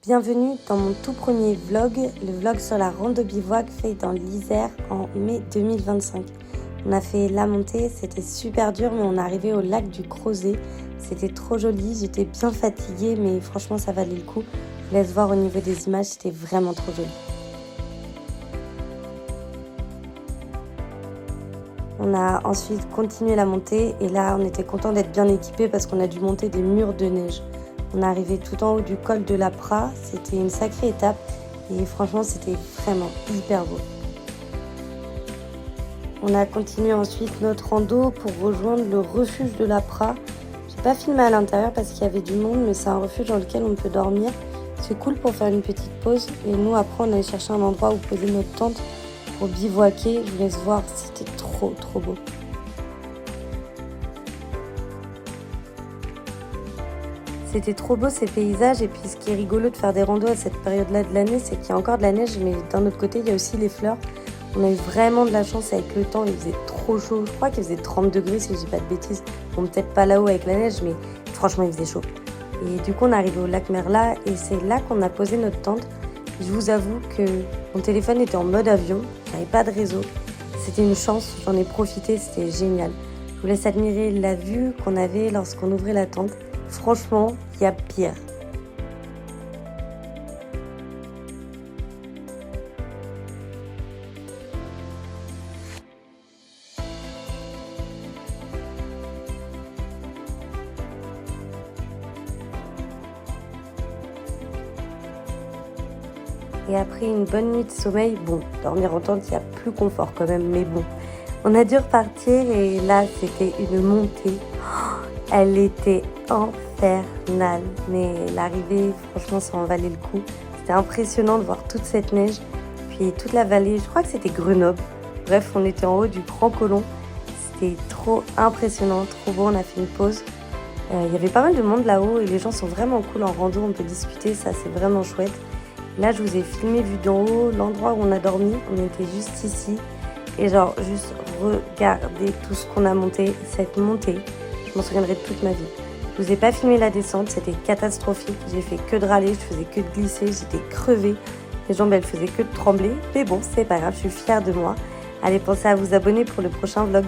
Bienvenue dans mon tout premier vlog, le vlog sur la rando bivouac fait dans l'Isère en mai 2025. On a fait la montée, c'était super dur mais on est arrivé au lac du Crozet. C'était trop joli, j'étais bien fatiguée mais franchement ça valait le coup. Je vous laisse voir au niveau des images, c'était vraiment trop joli. On a ensuite continué la montée et là on était content d'être bien équipés parce qu'on a dû monter des murs de neige. On est arrivé tout en haut du col de la Prat, c'était une sacrée étape et franchement c'était vraiment hyper beau. On a continué ensuite notre rando pour rejoindre le refuge de la Prat. J'ai pas filmé à l'intérieur parce qu'il y avait du monde mais c'est un refuge dans lequel on peut dormir. C'est cool pour faire une petite pause et nous après on allait chercher un endroit où poser notre tente pour bivouaquer. Je vous laisse voir, c'était trop beau. C'était trop beau ces paysages et puis ce qui est rigolo de faire des randos à cette période-là de l'année, c'est qu'il y a encore de la neige mais d'un autre côté il y a aussi les fleurs. On a eu vraiment de la chance avec le temps, il faisait trop chaud, je crois qu'il faisait 30 degrés si je dis pas de bêtises. Bon peut-être pas là-haut avec la neige mais franchement il faisait chaud. Et du coup on est arrivé au lac Merla et c'est là qu'on a posé notre tente. Je vous avoue que mon téléphone était en mode avion, j'avais pas de réseau. C'était une chance, j'en ai profité, c'était génial. Je vous laisse admirer la vue qu'on avait lorsqu'on ouvrait la tente. Franchement, il y a pire. Et après une bonne nuit de sommeil, bon, dormir en tente, il y a plus confort quand même, mais bon. On a dû repartir et là, c'était une montée. Elle était infernale, mais l'arrivée, franchement, ça en valait le coup. C'était impressionnant de voir toute cette neige, puis toute la vallée. Je crois que c'était Grenoble. Bref, on était en haut du Grand Colomb. C'était trop impressionnant, trop beau. On a fait une pause. Il y avait pas mal de monde là-haut et les gens sont vraiment cool en rando. On peut discuter, ça c'est vraiment chouette. Là, je vous ai filmé vue d'en haut, l'endroit où on a dormi. On était juste ici. Et genre, juste regardez tout ce qu'on a monté, cette montée. Je m'en souviendrai toute ma vie. Je vous ai pas filmé la descente, c'était catastrophique. J'ai fait que de râler, je faisais que de glisser, j'étais crevée. Les jambes, elles faisaient que de trembler. Mais bon, c'est pas grave, je suis fière de moi. Allez, pensez à vous abonner pour le prochain vlog.